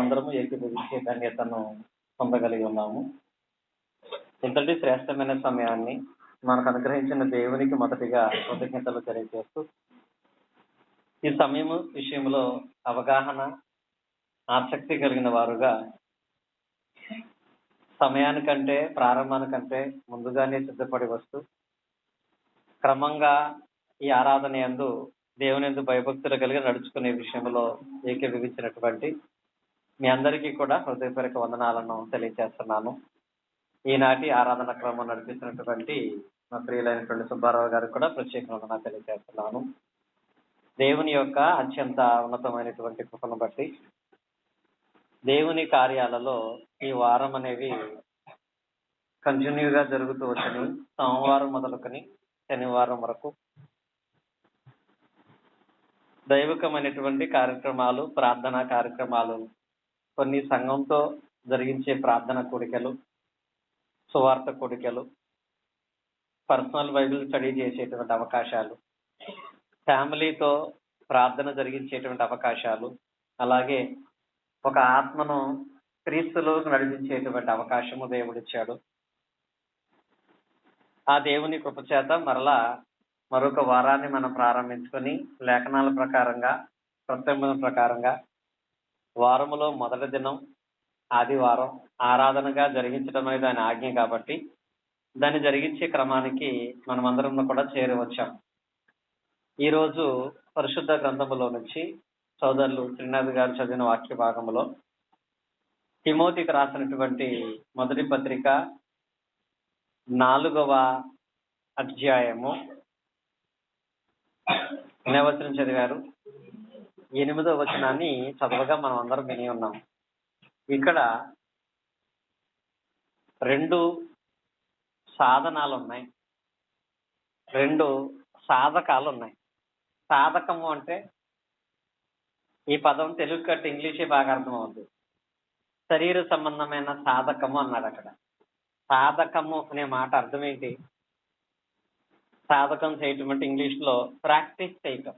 మనమందరము ఏకీభవించే ధన్యతను పొందగలిగి ఉన్నాము. ఇంతటి శ్రేష్టమైన సమయాన్ని మనకు అనుగ్రహించిన దేవునికి మొదటిగా కృతజ్ఞతలు తెలియజేస్తూ, ఈ సమయము విషయంలో అవగాహన, ఆసక్తి కలిగిన వారుగా సమయానికంటే ప్రారంభానికంటే ముందుగానే సిద్ధపడి వస్తూ క్రమంగా ఈ ఆరాధన యందు దేవుని యందు భయభక్తులు కలిగి నడుచుకునే విషయంలో ఏకీభవించినటువంటి మీ అందరికీ కూడా హృదయపూర్వక వందనాలను తెలియజేస్తున్నాను. ఈనాటి ఆరాధన క్రమం నడిపిస్తున్నటువంటి మా ప్రియులైనటువంటి సుబ్బారావు గారికి కూడా ప్రత్యేక వందనాలు తెలియజేస్తున్నాను. దేవుని యొక్క అత్యంత ఉన్నతమైనటువంటి కృపను బట్టి దేవుని కార్యాలలో ఈ వారం అనేవి కంటిన్యూగా జరుగుతూ వచ్చని, సోమవారం మొదలుకొని శనివారం వరకు దైవికమైనటువంటి కార్యక్రమాలు, ప్రార్థనా కార్యక్రమాలు, కొన్ని సంఘంతో జరిగించే ప్రార్థన కూడికలు, సువార్త కూడికలు, పర్సనల్ బైబిల్ స్టడీ చేసేటువంటి అవకాశాలు, ఫ్యామిలీతో ప్రార్థన జరిగించేటువంటి అవకాశాలు, అలాగే ఒక ఆత్మను క్రీస్తులో నడిపించేటువంటి అవకాశము దేవుడిచ్చాడు. ఆ దేవుని కృపచేత మరలా మరొక వారాన్ని మనం ప్రారంభించుకొని లేఖనాల ప్రకారంగా, ప్రత్యంబన ప్రకారంగా వారములో మొదటి దినం ఆదివారం ఆరాధనగా జరిగించడం అనేది దాని ఆజ్ఞ కాబట్టి దాన్ని జరిగించే క్రమానికి మనమందరం కూడా చేరి వచ్చాం. ఈరోజు పరిశుద్ధ గ్రంథములో నుంచి సోదరులు శ్రీనాథ్ గారు చదివిన వాక్య భాగంలో తిమోతికి రాసినటువంటి మొదటి పత్రిక 4వ అధ్యాయము 8వ వచనం చదివారు. 8వ వచనాన్ని చదవగా మనం అందరం విని ఉన్నాం. ఇక్కడ 2 సాధనాలు ఉన్నాయి, 2 సాధకాలు ఉన్నాయి. సాధకము అంటే ఈ పదం తెలుగు కట్టి ఇంగ్లీషే బాగా అర్థమవుతుంది. శరీర సంబంధమైన సాధకము అన్నాడు అక్కడ. సాధకము అనే మాట అర్థం ఏంటి? సాధకం చేయటం అంటే ఇంగ్లీష్లో ప్రాక్టీస్ చేయటం.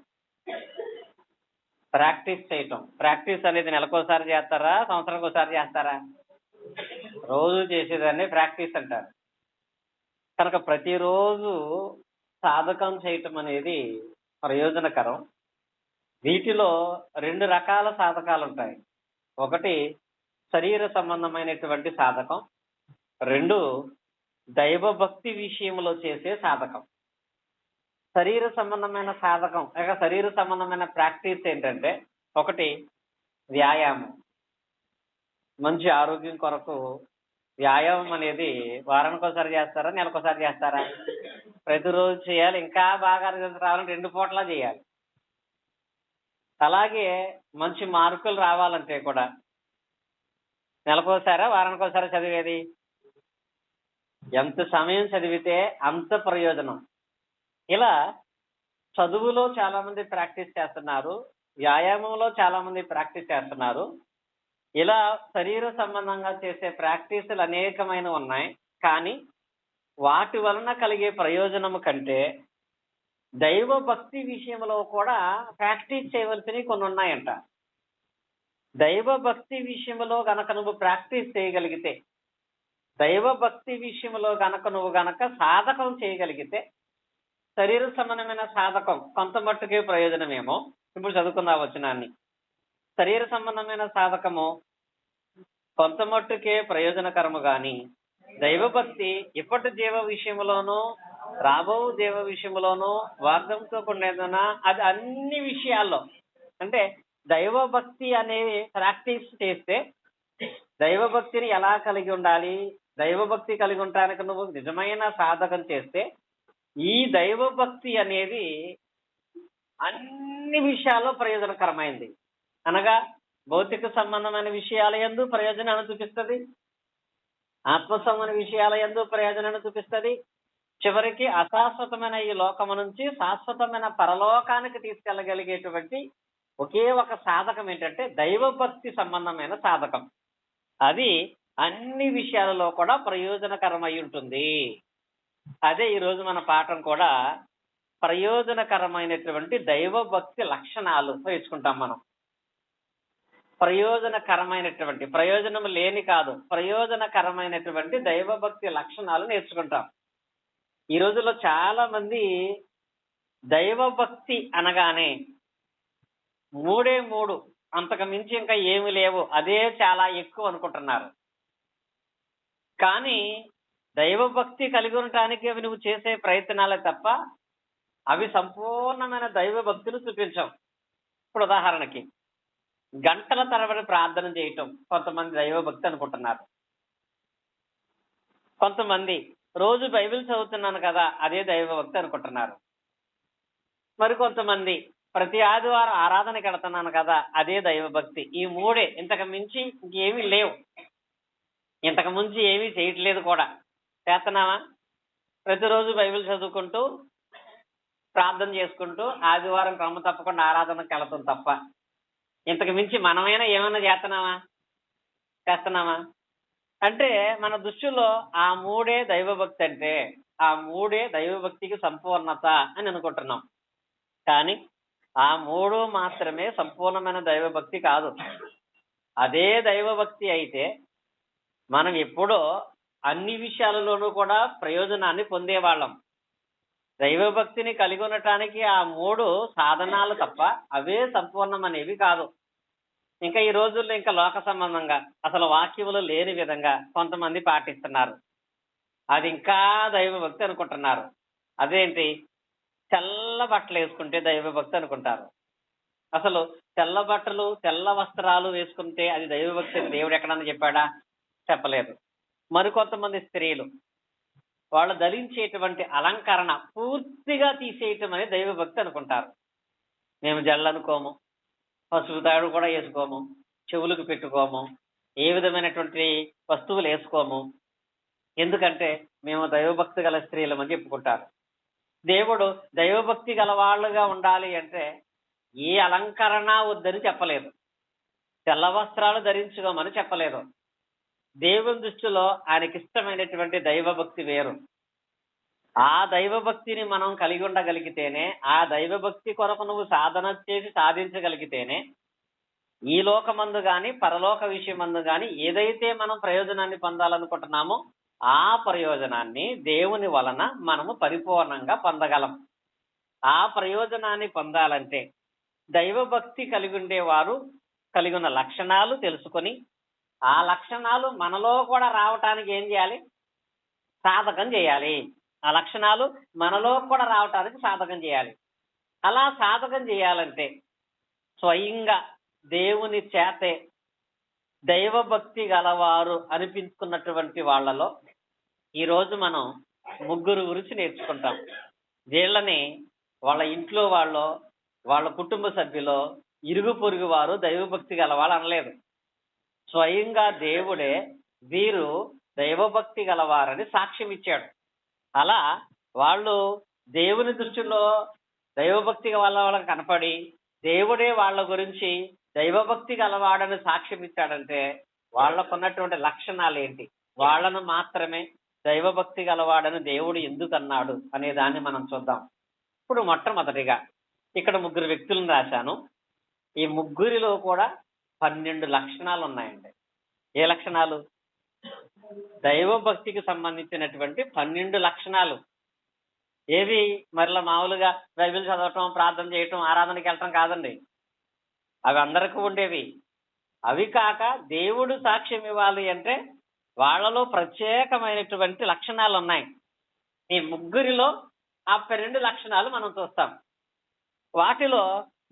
ప్రాక్టీస్ చేయటం, ప్రాక్టీస్ అనేది నెలకోసారి చేస్తారా, సంవత్సరానికి ఒకసారి చేస్తారా? రోజు చేసేదాన్ని ప్రాక్టీస్ అంటారు. కనుక ప్రతిరోజు సాధకం చేయటం అనేది ప్రయోజనకరం. వీటిలో 2 రకాల సాధకాలు ఉంటాయి. ఒకటి శరీర సంబంధమైనటువంటి సాధకం, 2 దైవ భక్తి విషయంలో చేసే సాధకం. శరీర సంబంధమైన సాధకం లేక శరీర సంబంధమైన ప్రాక్టీస్ ఏంటంటే, ఒకటి వ్యాయామం. మంచి ఆరోగ్యం కొరకు వ్యాయామం అనేది వారానికి ఒకసారి చేస్తారా, నెలకోసారి చేస్తారా? ప్రతిరోజు చేయాలి. ఇంకా బాగా రిజల్ట్ రావాలంటే 2 పూటలా చేయాలి. అలాగే మంచి మార్కులు రావాలంటే కూడా నెలకోసారా, వారానికి ఒకసారి చదివేది? ఎంత సమయం చదివితే అంత ప్రయోజనం. ఇలా చదువులో చాలా మంది ప్రాక్టీస్ చేస్తున్నారు, వ్యాయామంలో చాలా మంది ప్రాక్టీస్ చేస్తున్నారు. ఇలా శరీర సంబంధంగా చేసే ప్రాక్టీసులు అనేకమైన ఉన్నాయి. కానీ వాటి వలన కలిగే ప్రయోజనము కంటే దైవ భక్తి విషయంలో కూడా ప్రాక్టీస్ చేయవలసినవి కొన్ని ఉన్నాయంట. దైవ భక్తి విషయంలో గనక నువ్వు ప్రాక్టీస్ చేయగలిగితే, దైవ భక్తి విషయంలో గనక నువ్వు సాధకం చేయగలిగితే, శరీర సంబంధమైన సాధకం కొంత మట్టుకే ప్రయోజనమేమో. ఇప్పుడు చదువుకుందా వచనాన్ని. శరీర సంబంధమైన సాధకము కొంత మట్టుకే ప్రయోజనకరము గాని దైవభక్తి ఇప్పటి జీవ విషయంలోనూ రాబో జీవ విషయంలోనూ వాగ్దంతో కూడిన అది అన్ని విషయాల్లో. అంటే దైవభక్తి అనే ప్రాక్టీస్ చేస్తే, దైవభక్తిని ఎలా కలిగి ఉండాలి, దైవభక్తి కలిగి ఉండడానికి నువ్వు నిజమైన సాధకం చేస్తే, ఈ దైవభక్తి అనేది అన్ని విషయాల్లో ప్రయోజనకరమైంది. అనగా భౌతిక సంబంధమైన విషయాల యందు ప్రయోజనాన్ని చూపిస్తుంది, ఆత్మ సంబంధమైన విషయాల యందు ప్రయోజనాన్ని చూపిస్తుంది. చివరికి అశాశ్వతమైన ఈ లోకము నుంచి శాశ్వతమైన పరలోకానికి తీసుకెళ్ళగలిగేటువంటి ఒకే ఒక సాధకం ఏంటంటే దైవభక్తి సంబంధమైన సాధకం. అది అన్ని విషయాలలో కూడా ప్రయోజనకరమై ఉంటుంది. అదే ఈరోజు మన పాఠం కూడా ప్రయోజనకరమైనటువంటి దైవభక్తి లక్షణాలు నేర్చుకుంటాం మనం. ప్రయోజనకరమైనటువంటి, ప్రయోజనం లేని కాదు, ప్రయోజనకరమైనటువంటి దైవభక్తి లక్షణాలు నేర్చుకుంటాం. ఈ రోజుల్లో చాలా మంది దైవభక్తి అనగానే మూడే మూడు, అంతకు మించి ఇంకా ఏమి లేవు, అదే చాలా ఎక్కువ అనుకుంటున్నారు. కానీ దైవభక్తి కలిగి ఉండటానికి అవి నువ్వు చేసే ప్రయత్నాలే తప్ప అవి సంపూర్ణమైన దైవభక్తిని చూపించవు. ఇప్పుడు ఉదాహరణకి గంటల తరబడి ప్రార్థన చేయటం కొంతమంది దైవభక్తి అనుకుంటున్నారు. కొంతమంది రోజు బైబిల్ చదువుతున్నాను కదా అదే దైవభక్తి అనుకుంటున్నారు. మరి కొంతమంది ప్రతి ఆదివారం ఆరాధనకి వెళుతున్నాను కదా అదే దైవభక్తి. ఈ మూడే, ఇంతకు మించి ఇంకేమీ లేవు. ఇంతకు మించి ఏమీ చేయట్లేదు కూడా. చేస్తున్నావా? ప్రతిరోజు బైబిల్ చదువుకుంటూ ప్రార్థన చేసుకుంటూ ఆదివారం క్రమ తప్పకుండా ఆరాధనకి వెళతాం తప్ప ఇంతకు మించి మనమైనా ఏమైనా చేస్తున్నామా? అంటే మన దృష్టిలో ఆ మూడే దైవభక్తి, అంటే ఆ మూడే దైవభక్తికి సంపూర్ణత అని అనుకుంటున్నాం. కానీ ఆ మూడు మాత్రమే సంపూర్ణమైన దైవభక్తి కాదు. అదే దైవభక్తి అయితే మనం ఎప్పుడో అన్ని విషయాలలోనూ కూడా ప్రయోజనాన్ని పొందేవాళ్ళం. దైవభక్తిని కలిగి ఉండటానికి ఆ మూడు సాధనాలు తప్ప అవే సంపూర్ణమనేవి కాదు. ఇంకా ఈ రోజుల్లో ఇంకా లోక సంబంధంగా అసలు వాక్యములు లేని విధంగా కొంతమంది పాటిస్తున్నారు. అది ఇంకా దైవభక్తి అనుకుంటున్నారు. అదేంటి? తెల్ల బట్టలు వేసుకుంటే దైవభక్తి అనుకుంటారు. అసలు తెల్ల బట్టలు, తెల్ల వస్త్రాలు వేసుకుంటే అది దైవభక్తి అని దేవుడు ఎక్కడన్నా చెప్పాడా? చెప్పలేదు. మరికొంతమంది స్త్రీలు వాళ్ళు ధరించేటువంటి అలంకరణ పూర్తిగా తీసేయటం అనేది దైవభక్తి అనుకుంటారు. మేము జల్లనుకోము, పసుపు తాడు కూడా వేసుకోము, చెవులకు పెట్టుకోము, ఏ విధమైనటువంటి వస్తువులు వేసుకోము. ఎందుకంటే మేము దైవభక్తి గల స్త్రీలమని చెప్పుకుంటారు. దేవుడు దైవభక్తి గల వాళ్ళుగా ఉండాలి అంటే ఏ అలంకరణ వద్దని చెప్పలేదు, తెల్ల వస్త్రాలు ధరించుకోమని చెప్పలేదు. దేవుని దృష్టిలో ఆయనకి ఇష్టమైనటువంటి దైవభక్తి వేరు. ఆ దైవభక్తిని మనం కలిగి ఉండగలిగితేనే, ఆ దైవభక్తి కొరకు నువ్వు సాధన చేసి సాధించగలిగితేనే ఈ లోకమందు గాని పరలోక విషయమందు గాని ఏదైతే మనం ప్రయోజనాన్ని పొందాలనుకుంటున్నామో ఆ ప్రయోజనాన్ని దేవుని వలన మనము పరిపూర్ణంగా పొందగలం. ఆ ప్రయోజనాన్ని పొందాలంటే దైవభక్తి కలిగి ఉండేవారు కలిగి ఉన్న లక్షణాలు తెలుసుకొని ఆ లక్షణాలు మనలో కూడా రావటానికి ఏం చేయాలి? సాధకం చేయాలి. ఆ లక్షణాలు మనలో కూడా రావటానికి సాధకం చేయాలి. అలా సాధకం చేయాలంటే స్వయంగా దేవుని చేతే దైవభక్తి గలవారు అనిపించుకున్నటువంటి వాళ్ళలో ఈరోజు మనం ముగ్గురు గురించి నేర్చుకుంటాం. వీళ్ళని వాళ్ళ ఇంట్లో వాళ్ళు, వాళ్ళ కుటుంబ సభ్యులు, ఇరుగు పొరుగు వారు దైవభక్తి గలవాళ్ళు అనలేదు. స్వయంగా దేవుడే వీరు దైవభక్తి గలవారని సాక్ష్యం ఇచ్చాడు. అలా వాళ్ళు దేవుని దృష్టిలో దైవభక్తి వాళ్ళకి కనపడి దేవుడే వాళ్ళ గురించి దైవభక్తి గలవాడని సాక్ష్యం ఇచ్చాడంటే వాళ్ళకున్నటువంటి లక్షణాలు ఏంటి, వాళ్ళను మాత్రమే దైవభక్తి గలవాడని దేవుడు ఎందుకు అన్నాడు అనే దాన్ని మనం చూద్దాం. ఇప్పుడు మొట్టమొదటిగా ఇక్కడ ముగ్గురు వ్యక్తులను రాశాను. ఈ ముగ్గురిలో కూడా 12 లక్షణాలు ఉన్నాయండి. ఏ లక్షణాలు? దైవభక్తికి సంబంధించినటువంటి 12 లక్షణాలు. ఏవి? మరలా మామూలుగా బైబిల్ చదవటం, ప్రార్థన చేయటం, ఆరాధనకి వెళ్ళటం కాదండి. అవి అందరికీ ఉండేవి. అవి కాక దేవుడు సాక్ష్యం ఇవ్వాలి అంటే వాళ్ళలో ప్రత్యేకమైనటువంటి లక్షణాలు ఉన్నాయి. ఈ ముగ్గురిలో ఆ 12 లక్షణాలు మనం చూస్తాం. వాటిలో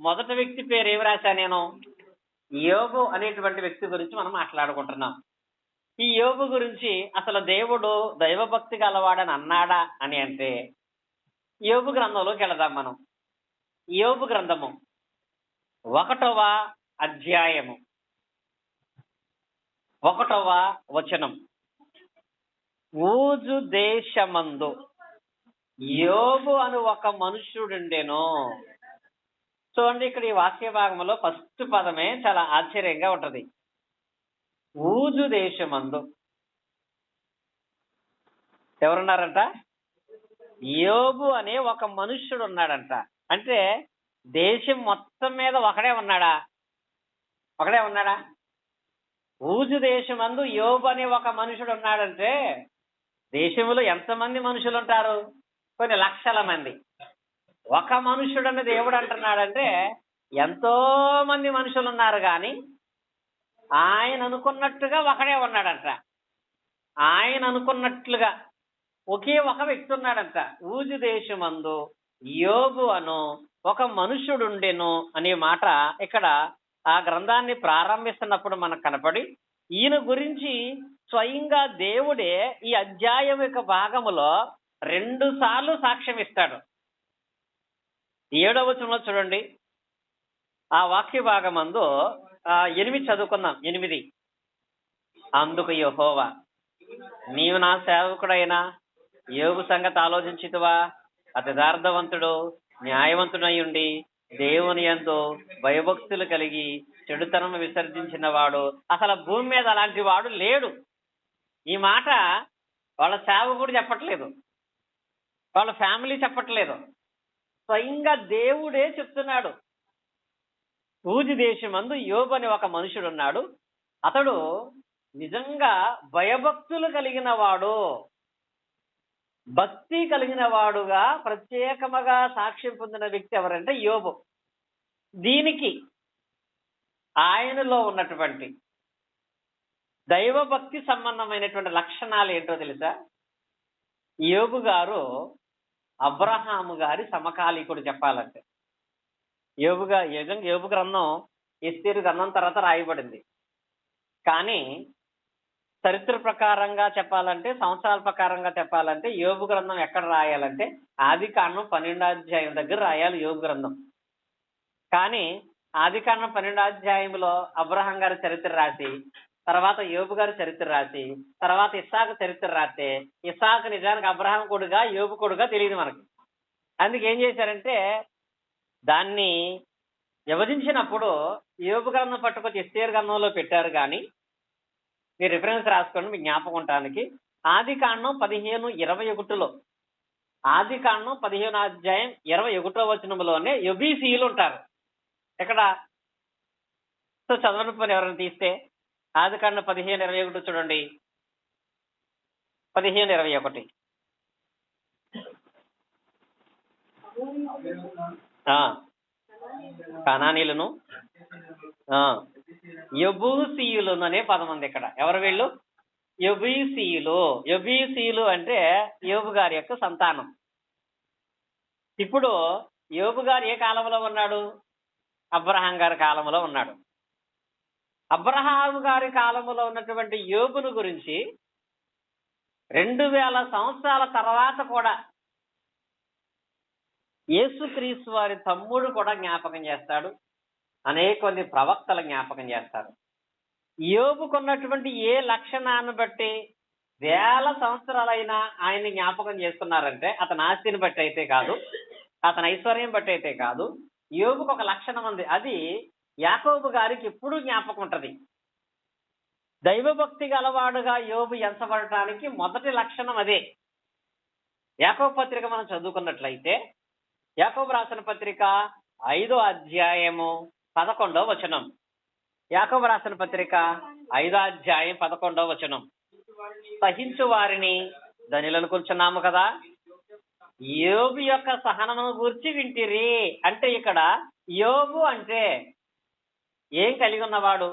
మొదటి వ్యక్తి పేరు ఏమి రాశా నేను? యోబు అనేటువంటి వ్యక్తి గురించి మనం మాట్లాడుకుంటున్నాం. ఈ యోబు గురించి అసలు దేవుడు దైవభక్తి గలవాడని అన్నాడా అని అంటే యోబు గ్రంథంలోకి వెళదాం మనం. యోబు గ్రంథము 1వ అధ్యాయము 1వ వచనం. ఊజు దేశమందు యోబు అను ఒక మనుష్యుడుండెను. చూడండి, ఇక్కడ ఈ వాక్య భాగంలో ఫస్ట్ పదమే చాలా ఆశ్చర్యంగా ఉంటది. ఊజు దేశమందు ఎవరున్నారంట? యోబు అనే ఒక మనుష్యుడు ఉన్నాడంట. అంటే దేశం మొత్తం మీద ఒకడే ఉన్నాడా? ఒకడే ఉన్నాడా? ఊజు దేశమందు యోబు అనే ఒక మనుషుడు ఉన్నాడంటే దేశంలో ఎంతమంది మనుషులు ఉంటారు? కొన్ని లక్షల మంది. ఒక మనుషుడని దేవుడు అంటున్నాడంటే ఎంతో మంది మనుషులు ఉన్నారు, కానీ ఆయన అనుకున్నట్టుగా ఒకడే ఉన్నాడంట. ఆయన అనుకున్నట్లుగా ఒకే ఒక వ్యక్తి ఉన్నాడంట. ఊజు దేశమందు యోబు అను ఒక మనుషుడుండెను అనే మాట ఇక్కడ ఆ గ్రంథాన్ని ప్రారంభిస్తున్నప్పుడు మనకు కనపడి, ఈయన గురించి స్వయంగా దేవుడే ఈ అధ్యాయం యొక్క భాగములో 2 సార్లు సాక్ష్యం ఇస్తాడు. 7వ వచనంలో చూడండి, ఆ వాక్య భాగమందు 8 చదువుకుందాం. 8. అందుకు యెహోవా, నీవు నా సేవకుడైన యోబు సంగతి ఆలోచించితివా? అతి యథార్థవంతుడు, న్యాయవంతుడయుండి దేవుని యందు భయభక్తులు కలిగి చెడుతనం విసర్జించిన వాడు. అసలు భూమి మీద అలాంటి వాడు లేడు. ఈ మాట వాళ్ళ సేవకుడు చెప్పట్లేదు, వాళ్ళ ఫ్యామిలీ చెప్పట్లేదు, స్వయంగా దేవుడే చెప్తున్నాడు. ఊజు దేశమందు యోబు అని ఒక మనుషుడు ఉన్నాడు, అతడు నిజంగా భయభక్తులు కలిగిన వాడు, భక్తి కలిగిన వాడుగా ప్రత్యేకముగా సాక్ష్యం పొందిన వ్యక్తి ఎవరంటే యోబు. దీనికి ఆయనలో ఉన్నటువంటి దైవభక్తి సంబంధమైనటువంటి లక్షణాలు ఏంటో తెలుసా? యోబు గారు అబ్రహాము గారి సమకాలీకుడు చెప్పాలంటే. యోబు గ్రంథం ఎస్తేరు గ్రంథం తర్వాత రాయబడింది, కానీ చరిత్ర ప్రకారంగా చెప్పాలంటే, సంవత్సరాల ప్రకారంగా చెప్పాలంటే యోబు గ్రంథం ఎక్కడ రాయాలంటే ఆదికాండం 12వ అధ్యాయం దగ్గర రాయాలి యోబు గ్రంథం. కానీ ఆదికాండం 12వ అధ్యాయంలో అబ్రహాం గారి చరిత్ర రాసి, తర్వాత యోబు గారి చరిత్ర రాసి, తర్వాత ఇస్సాకు చరిత్ర రాస్తే ఇస్సాకు నిజానికి అబ్రహాం కొడుగా యోబు కొడుగా తెలియదు మనకి. అందుకు ఏం చేశారంటే దాన్ని విభజించినప్పుడు యోబు గ్రంథం పట్టుకొచ్చి ఎస్తేరు గ్రంథంలో పెట్టారు. కానీ మీరు రిఫరెన్స్ రాసుకోండి మీకు జ్ఞాపకం ఉండటానికి. ఆదికాండం 15:21లో, ఆదికాండం 15వ అధ్యాయం 21వ వచనంలోనే యెబూసీయులు ఉంటారు. ఇక్కడ చదవని పని ఎవరైనా తీస్తే ఆదికాండం 15:21 చూడండి. 15:21 కనానీయులను యెబూసీయులను అనే పదం ఉంది ఇక్కడ. ఎవరు వీళ్ళు? యెబూసీయులు. యెబూసీయులు అంటే యోబు గారి యొక్క సంతానం. ఇప్పుడు యోబు గారు ఏ కాలంలో ఉన్నాడు? అబ్రహాం గారి కాలంలో ఉన్నాడు. అబ్రహాం గారి కాలంలో ఉన్నటువంటి యోబును గురించి 2000 సంవత్సరాల తర్వాత కూడా యేసుక్రీస్తు వారి తమ్ముడు కూడా జ్ఞాపకం చేస్తాడు, అనేక మంది ప్రవక్తలు జ్ఞాపకం చేస్తారు. యోబుకున్నటువంటి ఏ లక్షణాన్ని బట్టి 1000 సంవత్సరాలైనా ఆయన్ని జ్ఞాపకం చేస్తున్నారంటే అతని ఆస్తిని బట్టి అయితే కాదు, అతని ఐశ్వర్యం బట్టి అయితే కాదు. యోబుకు ఒక లక్షణం ఉంది, అది యాకోబు గారికి ఎప్పుడూ జ్ఞాపకం ఉంటది. దైవభక్తి గలవాడుగా యోబు ఎంచబడటానికి మొదటి లక్షణం అదే. యాకోబు పత్రిక మనం చదువుకున్నట్లయితే యాకోబు రాసిన పత్రిక 5వ అధ్యాయము 11వ వచనం. యాకోబు రాసిన పత్రిక 5వ అధ్యాయం 11వ వచనం. సహించు వారిని ధనులను కూర్చున్నాము కదా, యోబు యొక్క సహనమును గూర్చి వింటిరి. అంటే ఇక్కడ యోబు అంటే ఏం కలిగి ఉన్నవాడు?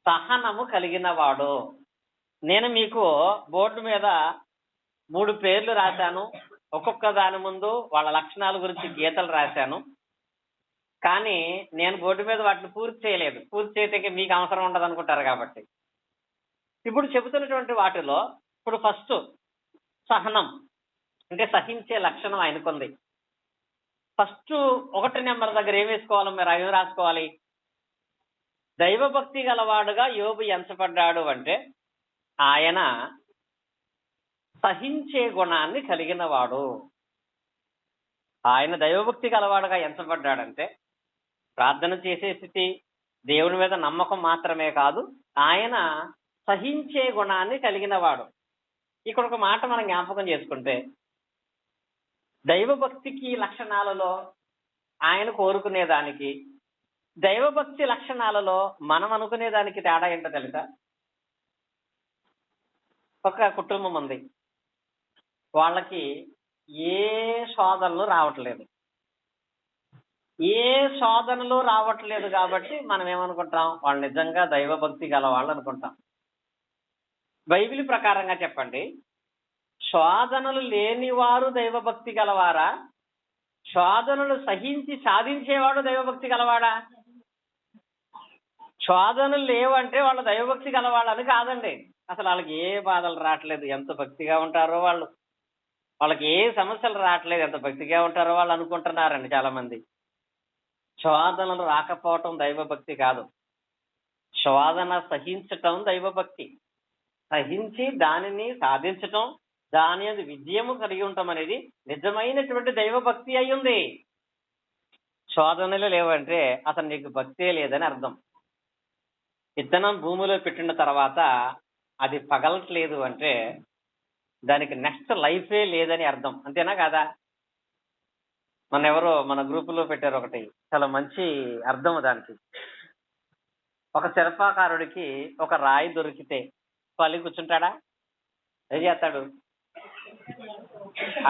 సహనము కలిగిన వాడు. నేను మీకు బోర్డు మీద 3 పేర్లు రాశాను, ఒక్కొక్క దాని ముందు వాళ్ళ లక్షణాల గురించి గీతలు రాశాను. కానీ నేను బోర్డు మీద వాటిని పూర్తి చేయలేదు. పూర్తి చేయడానికి మీకు అవసరం ఉండదు అనుకుంటారు కాబట్టి ఇప్పుడు చెబుతున్నటువంటి వాటిలో ఇప్పుడు ఫస్ట్ సహనం అంటే సహించే లక్షణం ఆయనకుంది. ఫస్ట్ 1 నెంబర్ దగ్గర ఏం వేసుకోవాలి? మీరు ఏం రాసుకోవాలి? దైవభక్తి గలవాడుగా యోబు ఎంచబడ్డాడు అంటే ఆయన సహించే గుణాన్ని కలిగిన వాడు. ఆయన దైవభక్తి గలవాడుగా ఎంచబడ్డాడంటే ప్రార్థన చేసే స్థితి, దేవుని మీద నమ్మకం మాత్రమే కాదు, ఆయన సహించే గుణాన్ని కలిగిన వాడు. ఇక్కడ ఒక మాట మనం జ్ఞాపకం చేసుకుంటే దైవభక్తికి లక్షణాలలో ఆయన కోరుకునేదానికి దైవభక్తి లక్షణాలలో మనం అనుకునే దానికి తేడా ఏంటో తెలుసా? ఒక కుటుంబం ఉంది, వాళ్ళకి ఏ శోధనలు రావట్లేదు. ఏ శోధనలు రావట్లేదు కాబట్టి మనం ఏమనుకుంటాం? వాళ్ళు నిజంగా దైవభక్తి గల వాళ్ళు అనుకుంటాం. బైబిల్ ప్రకారంగా చెప్పండి, శోధనలు లేనివారు దైవభక్తి గలవారా? శోధనలు సహించి సాధించేవాడు దైవభక్తి గలవాడా? శోధనలు లేవంటే వాళ్ళు దైవభక్తి గలవాళ్ళని కాదండి. అసలు వాళ్ళకి ఏ బాధలు రావట్లేదు, ఎంత భక్తిగా ఉంటారో వాళ్ళు. వాళ్ళకి ఏ సమస్యలు రావట్లేదు, ఎంత భక్తిగా ఉంటారో వాళ్ళు అనుకుంటున్నారండి చాలా మంది. శోధనలు రాకపోవటం దైవభక్తి కాదు, శోధన సహించటం దైవభక్తి. సహించి దానిని సాధించటం, దాని యందు విజయము కలిగి ఉండటం అనేది నిజమైనటువంటి దైవభక్తి అయి ఉంది. శోధనలు లేవంటే అసలు నీకు భక్తే లేదని అర్థం. విత్తనం భూమిలో పెట్టిన తర్వాత అది పగలట్లేదు అంటే దానికి నెక్స్ట్ లైఫే లేదని అర్థం, అంతేనా కాదా? మన గ్రూపులో పెట్టారు ఒకటి, చాలా మంచి అర్థం దానికి. ఒక శిల్పకారుడికి ఒక రాయి దొరికితే పలి కూర్చుంటాడా? ఏం చేస్తాడు?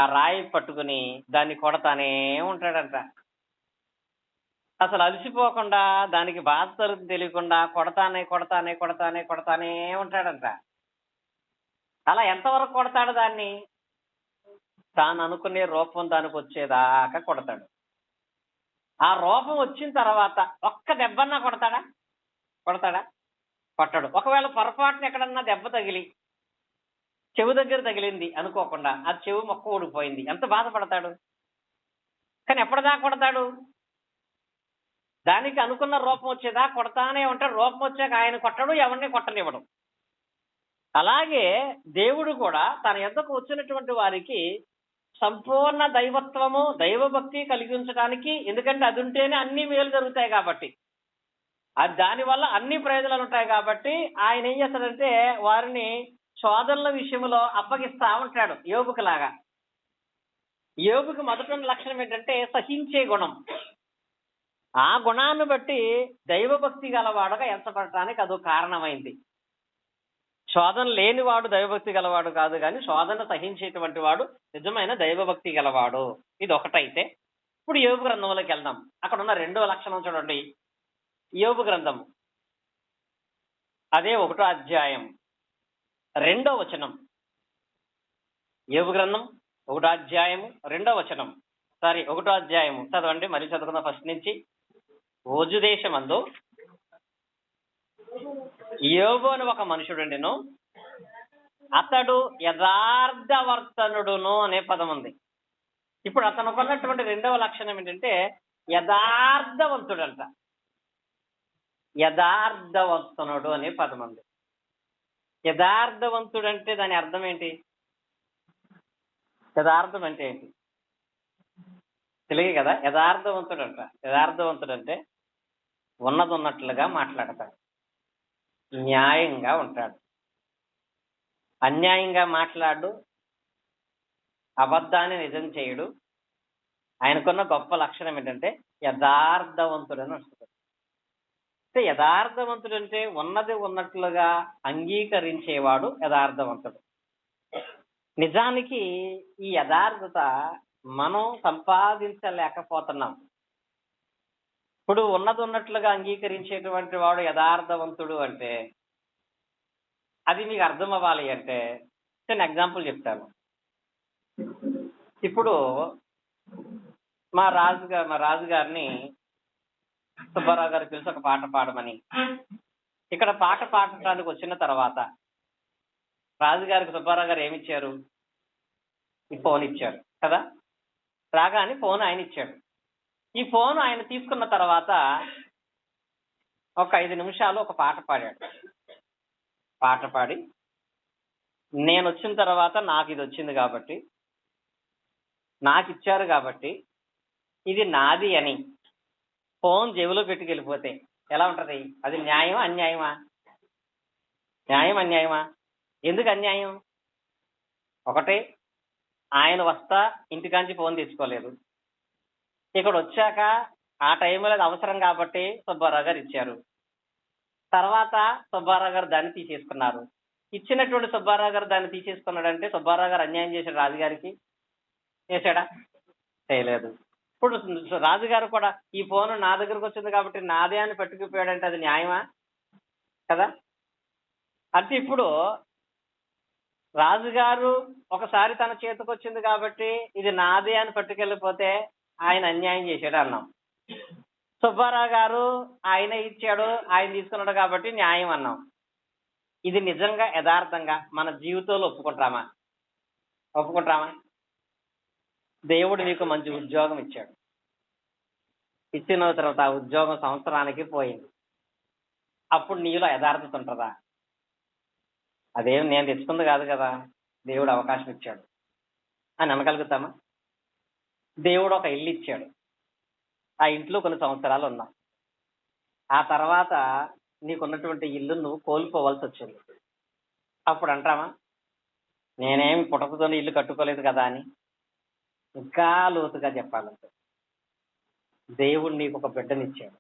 ఆ రాయి పట్టుకుని దాన్ని కొడతానే ఉంటాడంట. అసలు అలసిపోకుండా, దానికి బాధ తరుగు తెలియకుండా కొడతానే కొడతానే కొడతానే కొడతానే ఉంటాడంట. అలా ఎంతవరకు కొడతాడు దాన్ని? తాను అనుకునే రూపం దానికి వచ్చేదాకా కొడతాడు. ఆ రూపం వచ్చిన తర్వాత ఒక్క దెబ్బన్నా కొడతాడా? కొట్టడు. ఒకవేళ పొరపాటున ఎక్కడన్నా దెబ్బ తగిలి చెవు దగ్గర తగిలింది అనుకోకుండా ఆ చెవు మొక్క ఊడిపోయింది, ఎంత బాధపడతాడు? కానీ ఎప్పటిదాకా కొడతాడు? దానికి అనుకున్న రూపం వచ్చేదా కొడతానే ఉంటాడు. రూపం వచ్చాక ఆయన కొట్టడు, ఎవరిని కొట్టనివ్వడం. అలాగే దేవుడు కూడా తన యొద్దకు వచ్చినటువంటి వారికి సంపూర్ణ దైవత్వము, దైవభక్తి కలిగించడానికి, ఎందుకంటే అది ఉంటేనే అన్ని మేలు జరుగుతాయి కాబట్టి, అది దానివల్ల అన్ని ప్రయోజనాలు ఉంటాయి కాబట్టి ఆయన ఏం చేస్తాడంటే వారిని శోధనల విషయంలో అప్పగిస్తా ఉంటాడు. యోబుకు లాగా. యోబుకు మొదటి లక్షణం ఏంటంటే సహించే గుణం. ఆ గుణాన్ని బట్టి దైవభక్తి గలవాడుగా ఎంచబడటానికి అదో కారణమైంది. శోధన లేనివాడు దైవభక్తి గలవాడు కాదు, కానీ శోధన సహించేటువంటి వాడు నిజమైన దైవభక్తి గలవాడు. ఇది ఒకటైతే, ఇప్పుడు యోబు గ్రంథంలోకి వెళ్దాం. అక్కడ ఉన్న రెండో లక్షణం చూడండి. యోబు గ్రంథం అదే 1వ అధ్యాయం 2వ వచనం. యోబు గ్రంథం 1వ అధ్యాయము 2వ వచనం. 1వ అధ్యాయము చదవండి, మరి చదువుకున్న ఫస్ట్ నుంచి. ఓజు దేశమందు యోబు అని ఒక మనుషుడుండెను, అతడు యథార్థవర్తనుడును అనే పదం ఉంది. ఇప్పుడు అతను కొన్నటువంటి రెండవ లక్షణం ఏంటంటే యథార్థవంతుడంట. యథార్థవంతునుడు అనే పదం ఉంది. యథార్థవంతుడు అంటే దాని అర్థం ఏంటి? యథార్థం అంటే ఏంటి తెలియదు కదా. యథార్థవంతుడు అంటే ఉన్నది ఉన్నట్లుగా మాట్లాడతాడు, న్యాయంగా ఉంటాడు, అన్యాయంగా మాట్లాడు, అబద్ధాన్ని నిజం చేయడు. ఆయనకున్న గొప్ప లక్షణం ఏంటంటే యథార్థవంతుడు అని వస్తుంది. యథార్థవంతుడు అంటే ఉన్నది ఉన్నట్లుగా అంగీకరించేవాడు యథార్థవంతుడు. నిజానికి ఈ యథార్థత మనం సంపాదించలేకపోతున్నాం. ఇప్పుడు ఉన్నది ఉన్నట్లుగా అంగీకరించేటువంటి వాడు యథార్థవంతుడు అంటే అది మీకు అర్థం అవ్వాలి అంటే నేను ఎగ్జాంపుల్ చెప్తాను. ఇప్పుడు మా రాజుగారిని సుబ్బారావు గారు పిలిచి ఒక పాట పాడమని, ఇక్కడ పాట పాడటానికి వచ్చిన తర్వాత రాజుగారికి సుబ్బారావు గారు ఏమిచ్చారు? ఈ ఫోన్ ఇచ్చారు కదా. రాగానే ఫోన్ ఆయన ఇచ్చాడు. ఈ ఫోన్ ఆయన తీసుకున్న తర్వాత ఒక 5 నిమిషాలు ఒక పాట పాడాడు. పాట పాడి, నేను వచ్చిన తర్వాత నాకు ఇది వచ్చింది కాబట్టి, నాకు ఇచ్చారు కాబట్టి ఇది నాది అని ఫోన్ జేబులో పెట్టుకెళ్ళిపోతే ఎలా ఉంటది? అది న్యాయమా అన్యాయమా? అన్యాయమా? ఎందుకు అన్యాయం? ఒకటే, ఆయన వస్తా ఇంటికాంచి ఫోన్ తీసుకోలేదు, ఇక్కడ వచ్చాక ఆ టైంలో అది అవసరం కాబట్టి సుబ్బారావు గారు ఇచ్చారు. తర్వాత సుబ్బారావు గారు దాన్ని తీసేసుకున్నారు. ఇచ్చినటువంటి సుబ్బారావు గారు దాన్ని తీసేసుకున్నాడంటే సుబ్బారావు గారు అన్యాయం చేశాడు రాజుగారికి? చేశాడా? చేయలేదు. ఇప్పుడు రాజుగారు కూడా ఈ ఫోన్ నా దగ్గరకు వచ్చింది కాబట్టి నాదే అని పట్టుకుపోయాడంటే అది న్యాయమా? కదా. అంటే ఇప్పుడు రాజుగారు ఒకసారి తన చేతికి వచ్చింది కాబట్టి ఇది నాదే అని పట్టుకెళ్ళిపోతే ఆయన అన్యాయం చేశాడు అన్నాం. సుబ్బారావు గారు ఆయన ఇచ్చాడు, ఆయన తీసుకున్నాడు కాబట్టి న్యాయం అన్నాం. ఇది నిజంగా యథార్థంగా మన జీవితంలో ఒప్పుకుంటామా? ఒప్పుకుంటామా? దేవుడు నీకు మంచి ఉద్యోగం ఇచ్చాడు. ఇచ్చిన తర్వాత ఆ ఉద్యోగం సంవత్సరానికి పోయింది. అప్పుడు నీలో యథార్థత ఉంటుందా? అదేం నేను తెచ్చుకుంది కాదు కదా, దేవుడు అవకాశం ఇచ్చాడు అని అనగలుగుతామా? దేవుడు ఒక ఇల్లు ఇచ్చాడు, ఆ ఇంట్లో కొన్ని సంవత్సరాలు ఉన్నాం. ఆ తర్వాత నీకున్నటువంటి ఇల్లు నువ్వు కోల్పోవలసి వచ్చింది. అప్పుడు అంటామా నేనేమి పుట్టకతోనే ఇల్లు కట్టుకోలేదు కదా అని? ఇంకా లోతుగా చెప్పాలంటే దేవుడు నీకు ఒక బిడ్డనిచ్చాడు,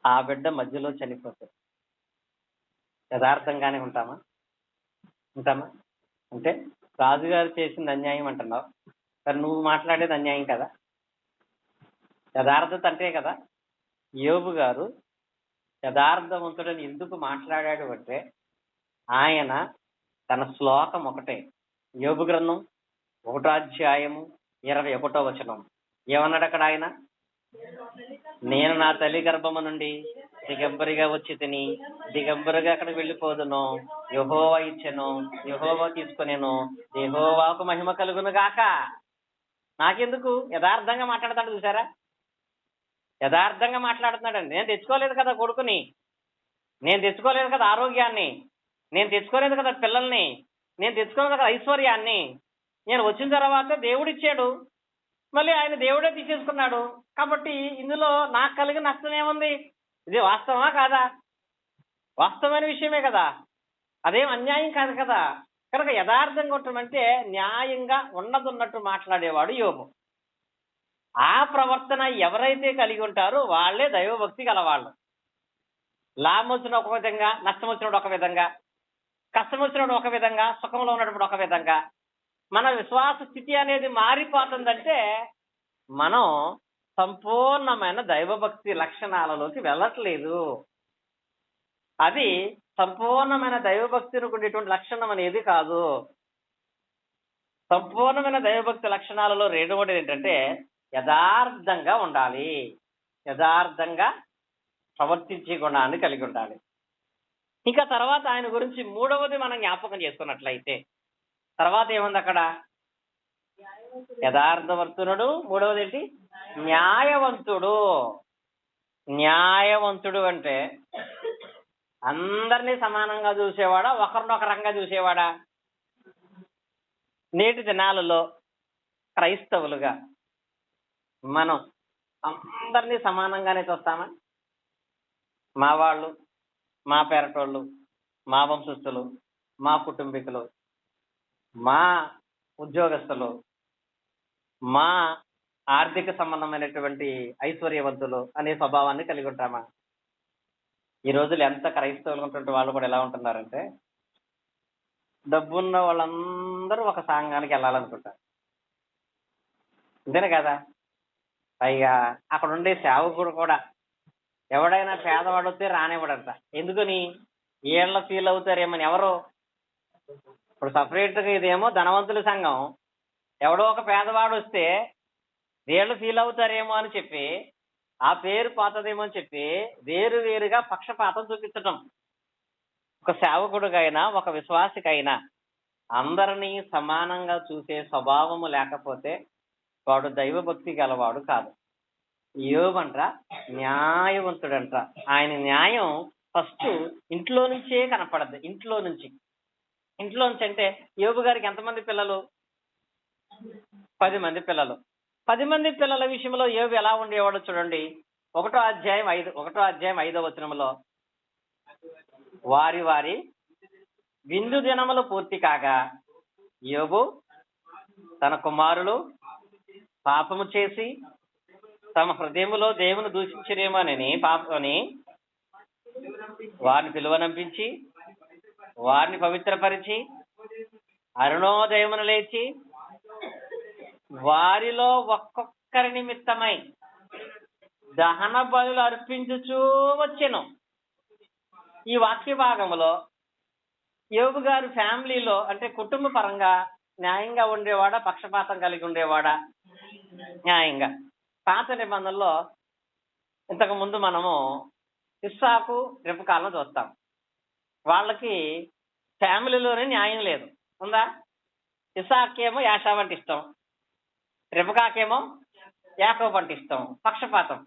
ఆ బిడ్డ మధ్యలో చనిపోతుంది. యథార్థంగానే ఉంటామా? ఉంటామా? అంటే రాజుగారు చేసింది అన్యాయం అంటున్నావు, మరి నువ్వు మాట్లాడేది అన్యాయం కదా. యథార్థత అంటే కదా. యోబు గారు యథార్థవంతుడని ఎందుకు మాట్లాడాడు అంటే ఆయన తన శ్లోకం ఒకటే, యోబు గ్రంథం 1వ అధ్యాయము 21వ వచనం ఏమన్నాడు అక్కడ ఆయన? నేను నా తల్లి గర్భము నుండి దిగంబరిగా వచ్చి తిని దిగంబరిగా అక్కడ వెళ్ళిపోదును, యెహోవా ఇచ్చెను, యెహోవా తీసుకొనేను, యెహోవాకు మహిమ కలుగును గాక. నాకెందుకు? యథార్థంగా మాట్లాడతాడు చూసారా, యథార్థంగా మాట్లాడుతున్నాడండి. నేను తెచ్చుకోలేదు కదా కొడుకుని, నేను తెచ్చుకోలేదు కదా ఆరోగ్యాన్ని, నేను తెచ్చుకోలేదు కదా పిల్లల్ని, నేను తెచ్చుకోలేదు కదా ఐశ్వర్యాన్ని. నేను వచ్చిన తర్వాత దేవుడిచ్చాడు, మళ్ళీ ఆయన దేవుడే తీసేసుకున్నాడు. కాబట్టి ఇందులో నాకు కలిగిన నష్టం ఏముంది? ఇది వాస్తవమా కాదా? వాస్తవమైన విషయమే కదా, అదేం అన్యాయం కాదు కదా. కనుక యథార్థంగా ఉండటమంటే న్యాయంగా ఉన్నదన్నట్టు మాట్లాడేవాడు యోబు. ఆ ప్రవర్తన ఎవరైతే కలిగి ఉంటారో వాళ్ళే దైవభక్తి గలవాళ్ళు. లాభం వచ్చిన ఒక విధంగా, నష్టం వచ్చినప్పుడు ఒక విధంగా, కష్టం వచ్చినప్పుడు ఒక విధంగా, సుఖంలో ఉన్నప్పుడు ఒక విధంగా. మన విశ్వాస స్థితి అనేది మారిపోతుందంటే మనం సంపూర్ణమైన దైవభక్తి లక్షణాలలోకి వెళ్ళట్లేదు. అది సంపూర్ణమైన దైవభక్తిని ఉండేటువంటి లక్షణం అనేది కాదు. సంపూర్ణమైన దైవభక్తి లక్షణాలలో రెండవది ఏంటంటే యథార్థంగా ఉండాలి, యథార్థంగా ప్రవర్తించే గుణాన్ని కలిగి ఉండాలి. ఇంకా తర్వాత ఆయన గురించి మూడవది మనం జ్ఞాపకం చేసుకున్నట్లయితే తర్వాత ఏముంది అక్కడ? యథార్థవర్తనుడు, మూడవది ఏంటి? న్యాయవంతుడు. న్యాయవంతుడు అంటే అందరినీ సమానంగా చూసేవాడా, ఒకరినొకరంగా చూసేవాడా? నేటి దినాలలో క్రైస్తవులుగా మనం అందరినీ సమానంగానే చూస్తామా? మా వాళ్ళు, మా పేరటోళ్ళు, మా వంశస్థులు, మా కుటుంబీకులు, మా ఉద్యోగస్తులు, మా ఆర్థిక సంబంధమైనటువంటి ఐశ్వర్యవంతులు అనే స్వభావాన్ని కలిగి ఉంటామా? ఈ రోజులు ఎంత క్రైస్తవులు ఉన్నటువంటి వాళ్ళు కూడా ఎలా ఉంటున్నారంటే డబ్బున్న వాళ్ళందరూ ఒక సంఘానికి వెళ్ళాలనుకుంటారు, అంతేనే కదా. పైగా అక్కడ ఉండే సేవకుడు కూడా ఎవడైనా పేదవాడు వస్తే రానివ్వడంట. ఎందుకని? ఏళ్ళ ఫీల్ అవుతారేమని. ఎవరు? ఇప్పుడు సపరేట్గా ఇదేమో ధనవంతుల సంఘం, ఎవడో ఒక పేదవాడు వస్తే వీళ్ళు ఫీల్ అవుతారేమో అని చెప్పి, ఆ పేరు పోతుందేమో అని చెప్పి వేరు వేరుగా పక్షపాతం చూపించటం. ఒక సేవకుడికైనా ఒక విశ్వాసికైనా అందరినీ సమానంగా చూసే స్వభావము లేకపోతే వాడు దైవభక్తి గలవాడు కాదు. యోబంట న్యాయవంతుడంట. ఆయన న్యాయం ఫస్ట్ ఇంట్లో నుంచే కనపడద్దు. ఇంట్లో నుంచి అంటే యోబు గారికి ఎంతమంది పిల్లలు? 10 మంది పిల్లలు. 10 మంది పిల్లల విషయంలో యోబు ఎలా ఉండేవాడు చూడండి. 1వ అధ్యాయం 5వ వచనంలో వారి వారి విందు దినములు పూర్తి కాగా యోబు తన కుమారులు పాపము చేసి తమ హృదయములో దేవుని దూషించరేమోనని పాపని వారిని పిలువనంపించి వారిని పవిత్రపరిచి అరుణోదయమున లేచి వారిలో ఒక్కొక్కరి నిమిత్తమై దహన బలులు అర్పించుచూ వచ్చెను. ఈ వాక్య భాగంలో యోబు గారు ఫ్యామిలీలో అంటే కుటుంబ పరంగా న్యాయంగా ఉండేవాడా, పక్షపాతం కలిగి ఉండేవాడా? న్యాయంగా. పాత నిబంధనలో ఇంతకు ముందు మనము ఇస్సాకు రెబెకాలను చూస్తాం. వాళ్ళకి ఫ్యామిలీలోనే న్యాయం లేదు, ఉందా? ఇస్సాకేమో యాషావు అంటే ఇష్టం, రెబెకాకేమో యాకోబు అంటే ఇష్టం, పక్షపాతం.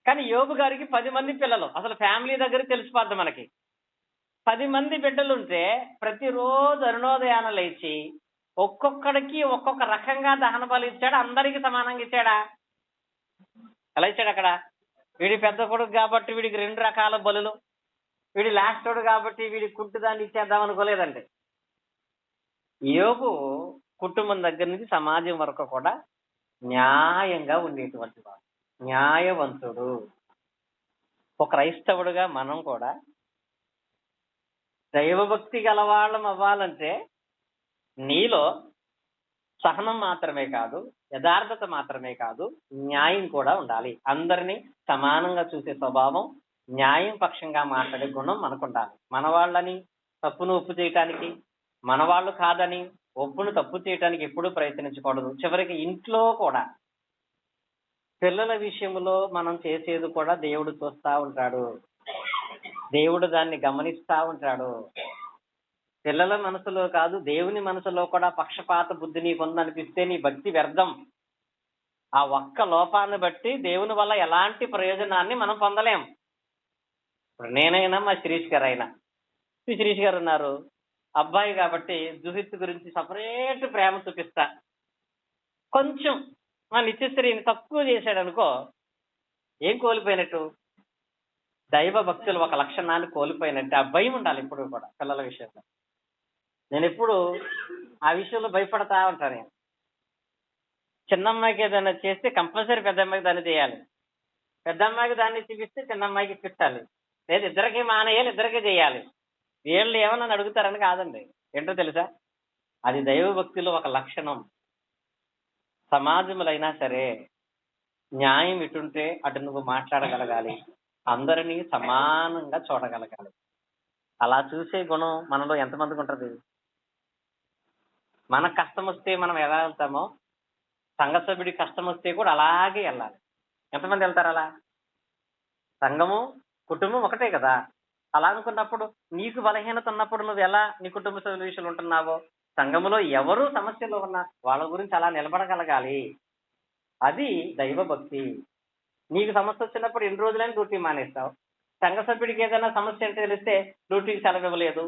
కానీ యోబు గారికి 10 మంది పిల్లలు, అసలు ఫ్యామిలీ దగ్గర తెలిసిపోద్ది మనకి. 10 మంది బిడ్డలుంటే ప్రతిరోజు అరుణోదయాన లేచి ఒక్కొక్కడికి ఒక్కొక్క రకంగా దహన బలి ఇచ్చాడా? అందరికీ సమానంగా ఇచ్చాడా? ఎలా ఇచ్చాడు అక్కడ? వీడి పెద్ద కొడుకు కాబట్టి వీడికి 2 రకాల బలులు, వీడి లాస్టోడు కాబట్టి వీడికి కుంటుదాన్ని ఇచ్చేద్దాం అనుకోలేదండి. యోబు కుటుంబం దగ్గర నుంచి సమాజం వరకు కూడా న్యాయంగా ఉండేటువంటి వాడు, న్యాయవంతుడు. ఒక క్రైస్తవుడుగా మనం కూడా దైవభక్తి గలవాళ్ళం అవ్వాలంటే నీలో సహనం మాత్రమే కాదు, యథార్థత మాత్రమే కాదు, న్యాయం కూడా ఉండాలి. అందరినీ సమానంగా చూసే స్వభావం, న్యాయం పక్షంగా మాట్లాడే గుణం మనకుండాలి. మన వాళ్ళని తప్పును ఒప్పు చేయటానికి, మన వాళ్ళు కాదని ఒప్పును తప్పు చేయటానికి ఎప్పుడూ ప్రయత్నించకూడదు. చివరికి ఇంట్లో కూడా పిల్లల విషయంలో మనం చేసేది కూడా దేవుడు చూస్తా ఉంటాడు, దేవుడు దాన్ని గమనిస్తా ఉంటాడు. పిల్లల మనసులో కాదు, దేవుని మనసులో కూడా పక్షపాత బుద్ధి నీకు ఉందనిపిస్తే నీ భక్తి వ్యర్థం. ఆ ఒక్క లోపాన్ని బట్టి దేవుని వల్ల ఎలాంటి ప్రయోజనాన్ని మనం పొందలేం. ఇప్పుడు నేనైనా మా శిరీష్ గారు అయినా, శిరీష్ గారు ఉన్నారు, అబ్బాయి కాబట్టి జుహిత్ గురించి సపరేట్ ప్రేమ చూపిస్తా. కొంచెం మా నిత్యశ్రీని తక్కువ చేశాడు అనుకో, ఏం కోల్పోయినట్టు? దైవ భక్తులు ఒక లక్షణాన్ని కోల్పోయినట్టు. ఆ భయం ఉండాలి ఎప్పుడు కూడా పిల్లల విషయంలో. నేను ఎప్పుడు ఆ విషయంలో భయపడతా ఉంటాను. నేను చిన్నమ్మాయికి ఏదైనా చేస్తే కంపల్సరీ పెద్దమ్మాయికి దాన్ని చేయాలి, పెద్దమ్మాయికి దాన్ని చూపిస్తే చిన్నమ్మాయికి ఇప్పించాలి, లేదు ఇద్దరికి మానేయాలి, ఇద్దరికే చేయాలి. వీళ్ళు ఏమన్నా అడుగుతారని కాదండి. ఏంటో తెలుసా, అది దైవ భక్తిలో ఒక లక్షణం. సమాజంలో అయినా సరే న్యాయం ఇటుంటే అటు నువ్వు మాట్లాడగలగాలి, అందరినీ సమానంగా చూడగలగాలి. అలా చూసే గుణం మనలో ఎంతమందికి ఉంటుంది? మనకు కష్టం వస్తే మనం ఎలా వెళ్తామో సంఘ సభ్యుడికి కష్టం వస్తే కూడా అలాగే వెళ్ళాలి. ఎంతమంది వెళ్తారు అలా? సంఘము కుటుంబం ఒకటే కదా. అలా అనుకున్నప్పుడు నీకు బలహీనత ఉన్నప్పుడు నువ్వు ఎలా నీ కుటుంబ సభ్యుల విషయంలో ఉంటున్నావో, సంఘములో ఎవరు సమస్యలో ఉన్నా వాళ్ళ గురించి అలా నిలబడగలగాలి. అది దైవభక్తి. నీకు సమస్య వచ్చినప్పుడు ఎన్ని రోజులైనా డ్యూటీ మానేస్తావు. సంఘ సభ్యుడికి ఏదైనా సమస్య అంటే తెలిస్తే డ్యూటీకి సెలవు ఇవ్వలేదు,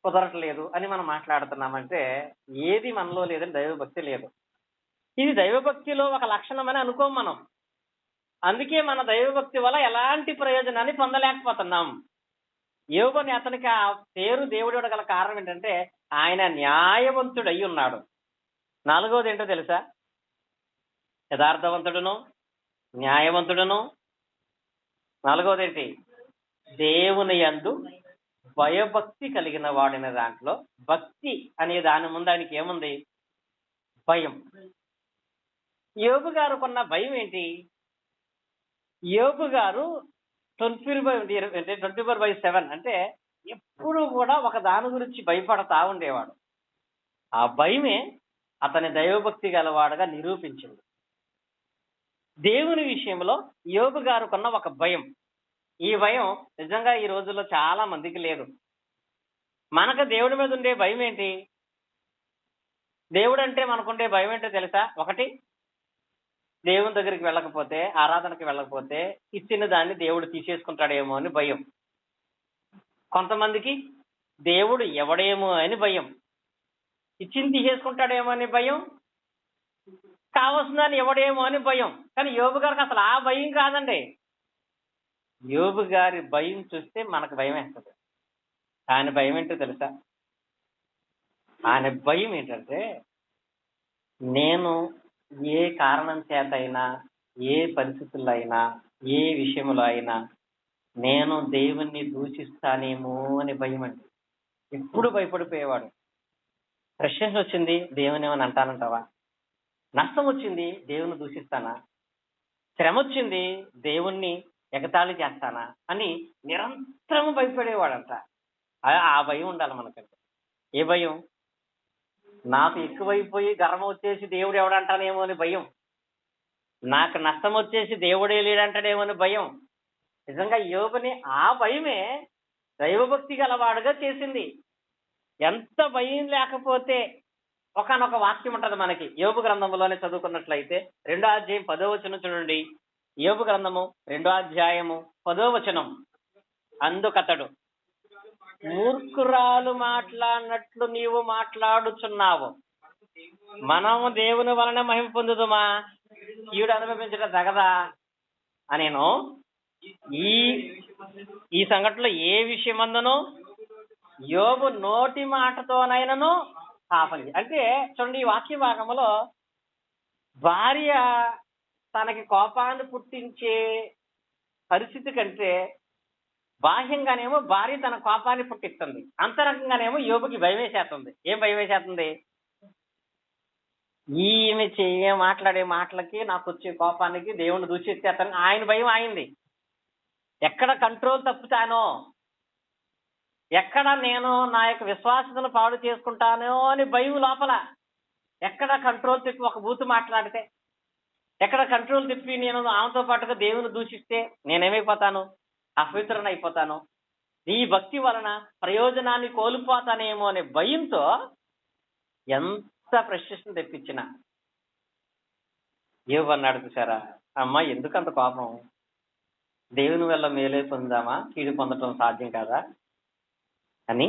కుదరట్లేదు అని మనం మాట్లాడుతున్నామంటే ఏది మనలో లేదని దైవభక్తి లేదు. ఇది దైవభక్తిలో ఒక లక్షణం అని అనుకోం మనం. అందుకే మన దైవభక్తి వల్ల ఎలాంటి ప్రయోజనాన్ని పొందలేకపోతున్నాం. యోబుని అతనికి ఆ పేరు దేవుడు గల కారణం ఏంటంటే ఆయన న్యాయవంతుడు అయి ఉన్నాడు. 4వది ఏంటో తెలుసా? యథార్థవంతుడును, న్యాయవంతుడును. 4వది ఏంటి? దేవుని యందు భయభక్తి కలిగిన వాడిన దాంట్లో భక్తి అనే దాని ముందు ఆయనకి ఏముంది? భయం. యోబు గారు కొన్న భయం ఏంటి? యోబు గారు 24/7 అంటే ఎప్పుడు కూడా ఒక దాని గురించి భయపడతా ఉండేవాడు. ఆ భయమే అతని దైవభక్తి గలవాడుగా నిరూపించింది. దేవుని విషయంలో యోబు గారు కొన్న ఒక భయం. ఈ భయం నిజంగా ఈ రోజుల్లో చాలా మందికి లేదు. మనకు దేవుడి మీద ఉండే భయం ఏంటి? దేవుడు అంటే మనకుండే భయం ఏంటో తెలుసా? 1, దేవుని దగ్గరికి వెళ్ళకపోతే, ఆరాధనకి వెళ్ళకపోతే ఇచ్చిన దాన్ని దేవుడు తీసేసుకుంటాడేమో అని భయం. కొంతమందికి దేవుడు ఎవడేమో అని భయం, ఇచ్చింది తీసేసుకుంటాడేమో అని భయం, కావలసిందని ఎవడేమో అని భయం. కానీ యోబు గారికి అసలు ఆ భయం కాదండి. యోబు గారి భయం చూస్తే మనకు భయం వేస్తుంది. ఆయన భయం ఏంటో తెలుసా? ఆయన భయం ఏంటంటే, నేను ఏ కారణం చేతైనా ఏ పరిస్థితుల్లో అయినా, ఏ విషయంలో అయినా నేను దేవుణ్ణి దూషిస్తానేమో అని భయమండి. ఎప్పుడు భయపడిపోయేవాడు. ఫ్రస్ట్రేషన్ వచ్చింది, దేవుని ఏమని అంటానంటావా? నష్టం వచ్చింది, దేవుని దూషిస్తానా? శ్రమ వచ్చింది, దేవుణ్ణి ఎగతాళి చేస్తానా అని నిరంతరం భయపడేవాడంట. ఆ భయం ఉండాలి మనకంటే. ఏ భయం? నాకు ఎక్కువైపోయి గర్వం వచ్చేసి దేవుడు ఎవడంటానేమో అని భయం. నాకు నష్టం వచ్చేసి దేవుడే లేడంటాడేమో అని భయం. నిజంగా యోబుని ఆ భయమే దైవభక్తి గలవాడుగా చేసింది. ఎంత భయం లేకపోతే ఒకానొక వాక్యం ఉంటది మనకి. యోబు గ్రంథంలోనే చదువుకున్నట్లయితే 2వ అధ్యాయం 10వ వచనం చూడండి. యోబు గ్రంథము 2వ అధ్యాయము 10వ వచనం. అందుకతడు, మూర్ఖురాలు మాట్లాడినట్లు నీవు మాట్లాడుచున్నావు, మనము దేవుని వలన మహిమ పొందుదుమా, కీడు అనుభవించడం తగదా అనేను. ఈ ఈ సంఘటనలో ఏ విషయమందును యోబు నోటి మాటతోనైనను పాపం అంటే చూడండి, ఈ వాక్య భాగంలో భార్య తనకి కోపాన్ని పుట్టించే పరిస్థితి కంటే బాహ్యంగానేమో భార్య తన కోపాన్ని పుట్టిస్తుంది, అంతరంగంగానేమో యోబుకి భయం వేసేస్తుంది. ఏం భయం వేసేస్తుంది? ఈమె మాట్లాడే మాటలకి, నాకు వచ్చే కోపానికి దేవుణ్ణి దూషిస్తేస్తాను ఆయన భయం ఆయింది. ఎక్కడ కంట్రోల్ తప్పుతానో, ఎక్కడ నేను నా యొక్క విశ్వాసతను పాడు చేసుకుంటానో అని భయం లోపల. ఎక్కడ కంట్రోల్ తిప్పి ఒక బూతు మాట్లాడితే, ఎక్కడ కంట్రోల్ తిప్పి నేను ఆమెతో పాటుగా దేవుని దూషిస్తే నేనేమైపోతాను? అపవిత్రన అయిపోతాను, ఈ భక్తి వలన ప్రయోజనాన్ని కోల్పోతానేమో అనే భయంతో ఎంత ఫ్రస్ట్రేషన్ తెప్పించిన యోబు అన్నాడు చూసారా, అమ్మా ఎందుకు అంత కోపం? దేవుని వల్ల మేలే పొందామా, కీడు పొందటం సాధ్యం కాదా అని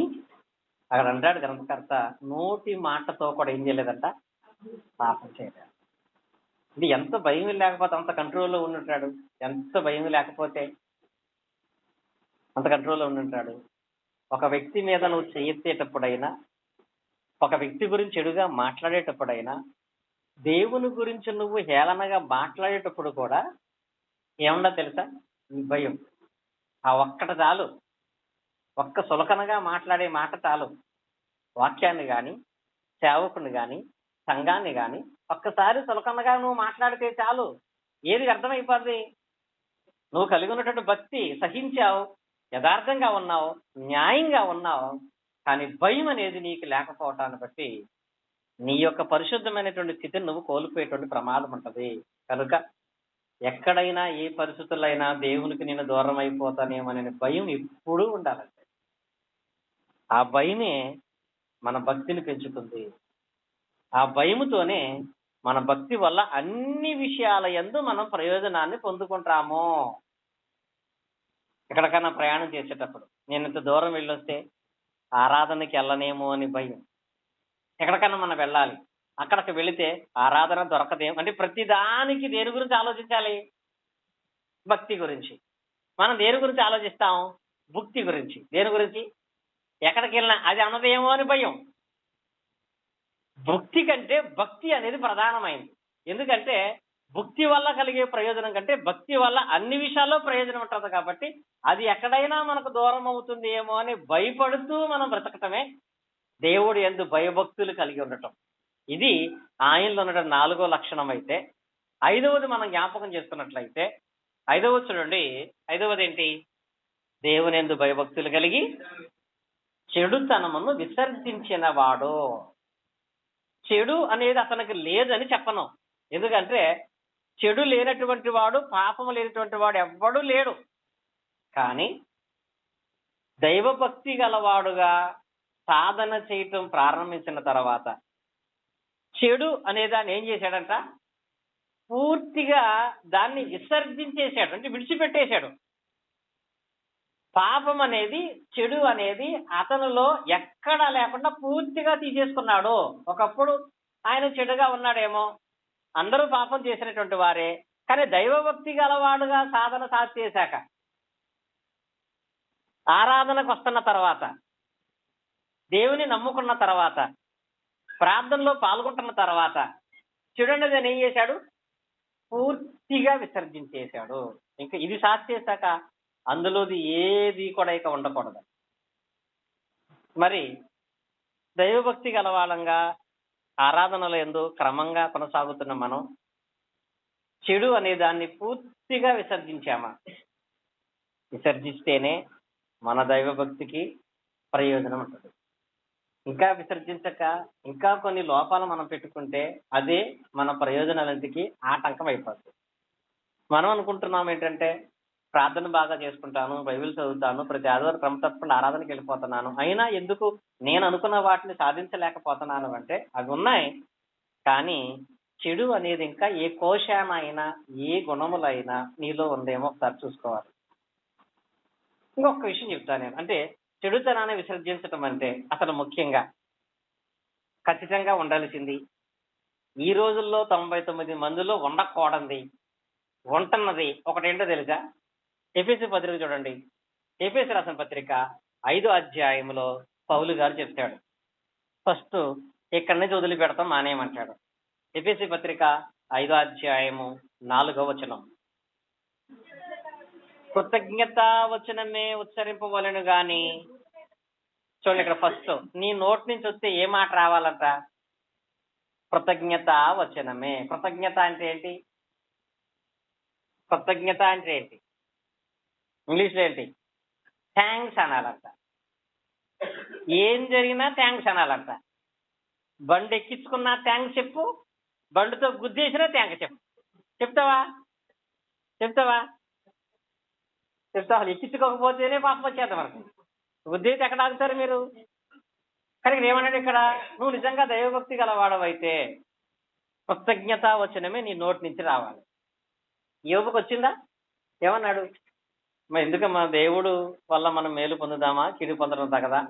అక్కడ అంటాడు గ్రంథకర్త. నోటి మాటతో కూడా ఏం చేయలేదంట, పాపం చేయలేదు. ఇది ఎంత భయం లేకపోతే అంత కంట్రోల్లో ఉండుంటాడు. ఎంత భయం లేకపోతే అంత కంట్రోల్లో ఉండుంటాడు. ఒక వ్యక్తి మీద నువ్వు చేయెత్తేటప్పుడైనా, ఒక వ్యక్తి గురించి చెడుగా మాట్లాడేటప్పుడైనా, దేవుని గురించి నువ్వు హేళనగా మాట్లాడేటప్పుడు కూడా ఏమన్నా తెలుసా? ఈ భయం. ఆ ఒక్కటి చాలు. ఒక్క సులకనగా మాట్లాడే మాట చాలు. వాక్యాన్ని గాని, సేవకుని గాని, సంఘాన్ని గాని ఒక్కసారి సులకనగా నువ్వు మాట్లాడితే చాలు. ఏది అర్థమైపోద్ది? నువ్వు కలిగి ఉన్నటువంటి భక్తి, సహించావు, యథార్థంగా ఉన్నావు, న్యాయంగా ఉన్నావు, కానీ భయం అనేది నీకు లేకపోవటాన్ని బట్టి నీ యొక్క పరిశుద్ధమైనటువంటి స్థితిని నువ్వు కోల్పోయేటువంటి ప్రమాదం ఉంటది. కనుక ఎక్కడైనా ఏ పరిస్థితులైనా దేవునికి నేను దూరం అయిపోతానేమనే భయం ఎప్పుడూ ఉండాలంటే, ఆ భయమే మన భక్తిని పెంచుతుంది. ఆ భయముతోనే మన భక్తి వల్ల అన్ని విషయాల యందు మనం ప్రయోజనాన్ని పొందుకుంటాము. ఎక్కడికైనా ప్రయాణం చేసేటప్పుడు నేను ఇంత దూరం వెళ్ళొస్తే ఆరాధనకి వెళ్ళనేమో అని భయం. ఎక్కడికైనా మనం వెళ్ళాలి, అక్కడికి వెళితే ఆరాధన దొరకదేమో అంటే ప్రతిదానికి దేని గురించి ఆలోచించాలి? భక్తి గురించి. మనం దేని గురించి ఆలోచిస్తాం? భక్తి గురించి. దేని గురించి? ఎక్కడికి వెళ్ళినా అది అన్నదేమో అని భయం. భక్తి కంటే భక్తి అనేది ప్రధానమైంది. ఎందుకంటే భక్తి వల్ల కలిగే ప్రయోజనం కంటే భక్తి వల్ల అన్ని విషయాల్లో ప్రయోజనం ఉంటుంది కాబట్టి అది ఎక్కడైనా మనకు దూరం అవుతుంది ఏమో అని భయపడుతూ మనం బ్రతకటమే దేవుడు యందు భయభక్తులు కలిగి ఉండటం. ఇది ఆయనలో ఉన్న 4వ లక్షణం. అయితే 5వది మనం జ్ఞాపకం చేసుకున్నట్లయితే 5వది చూడండి. 5వది ఏంటి? దేవుని యందు భయభక్తులు కలిగి చెడుతనమును విసర్జించిన వాడు. చెడు అనేది అతనికి లేదని చెప్పను. ఎందుకంటే చెడు లేనటువంటి వాడు, పాపము లేనటువంటి వాడు ఎవ్వడూ లేడు. కానీ దైవభక్తి గలవాడుగా సాధన చేయటం ప్రారంభించిన తర్వాత చెడు అనే దాన్ని ఏం చేశాడంట? పూర్తిగా దాన్ని విసర్జించేశాడు, అంటే విడిచిపెట్టేశాడు. పాపం అనేది, చెడు అనేది అతనిలో ఎక్కడా లేకుండా పూర్తిగా తీసేసుకున్నాడు. ఒకప్పుడు ఆయన చెడుగా ఉన్నాడేమో, అందరూ పాపం చేసినటువంటి వారే, కానీ దైవభక్తి గలవాడుగా సాధన చేశాక, ఆరాధనకు వస్తున్న తర్వాత, దేవుని నమ్ముకున్న తర్వాత, ప్రార్థనలో పాల్గొంటున్న తర్వాత చెడు అనేది ఏం చేశాడు? పూర్తిగా విసర్జించేశాడు. ఇంకా ఇది చేశాక అందులోది ఏది కూడా ఇక ఉండకూడదు. మరి దైవభక్తి గలవాళ్ళంగా ఆరాధనల యందు క్రమంగా కొనసాగుతున్న మనం చెడు అనే దాన్ని పూర్తిగా విసర్జించామా? విసర్జిస్తేనే మన దైవభక్తికి ప్రయోజనం ఉంటుంది. ఇంకా విసర్జించక ఇంకా కొన్ని లోపాలు మనం పెట్టుకుంటే అదే మన ప్రయోజనాలన్నిటికీ ఆటంకం అయిపోతుంది. మనం అనుకుంటున్నాం ఏంటంటే ప్రార్థన బాగా చేసుకుంటాను, బైబిల్ చదువుతాను, ప్రతి ఆదివారం క్రమం తప్పకుండా ఆరాధనకి వెళ్ళిపోతున్నాను, అయినా ఎందుకు నేను అనుకున్న వాటిని సాధించలేకపోతున్నాను అంటే అవి ఉన్నాయి. కానీ చెడు అనేది ఇంకా ఏ కోశానైనా ఏ గుణములైనా నీలో ఉందేమో ఒకసారి చూసుకోవాలి. ఇంకొక విషయం చెప్తాను నేను. అంటే చెడుతనాన్ని విసర్జించటం అంటే అసలు ముఖ్యంగా ఖచ్చితంగా ఉండాల్సింది ఈ రోజుల్లో 99 మందిలో ఉండకూడదు ఉంటున్నది ఒకటేంటో తెలుసా? ఎఫెసీ పత్రిక చూడండి. ఎఫెసీ రాసిన పత్రిక 5వ అధ్యాయంలో పౌలు గారు చెప్తాడు. ఫస్ట్ ఇక్కడి నుంచి వదిలిపెడతాం మానేయమంటాడు. ఎఫెసీ పత్రిక 5వ అధ్యాయము 4వ వచనం. కృతజ్ఞత వచనమే ఉచ్చరింపవలెను గాని, చూడండి ఇక్కడ ఫస్ట్ నీ నోటి నుంచి వస్తే ఏ మాట రావాలంట? కృతజ్ఞత వచనమే. కృతజ్ఞత అంటే ఏంటి? కృతజ్ఞత అంటే ఏంటి? ఇంగ్లీష్లో ఏంటి? థ్యాంక్స్ అనాలంట. ఏం జరిగినా థ్యాంక్స్ అనాలంట. బండి ఎక్కించుకున్నా థ్యాంక్స్ చెప్పు, బండితో గుద్దేసినా థ్యాంక్స్ చెప్పు. చెప్తావా? చెప్తావా? చెప్తావా? ఎక్కించుకోకపోతేనే పాపం వచ్చేద్దాం మనకు. గుద్దేసి ఎక్కడ ఆగుతారు మీరు? కానీ ఏమన్నాడు ఇక్కడ? నువ్వు నిజంగా దైవభక్తి గలవాడవైతే కృతజ్ఞత వచనమే నీ నోటి నుంచి రావాలి. యోబుకు వచ్చిందా? ఏమన్నాడు? మరి ఎందుకమ్మా దేవుడు వల్ల మనం మేలు పొందుదామా, కీడు పొందడం తగదా?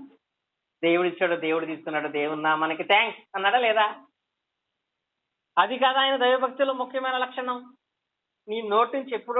దేవుడు ఇచ్చాడు, దేవుడు తీసుకున్నాడు, దేవున్నా మనకి థ్యాంక్స్ అన్నాడా లేదా? అది కాదా ఆయన దైవభక్తిలో ముఖ్యమైన లక్షణం. నీ నోటి నుంచి ఎప్పుడో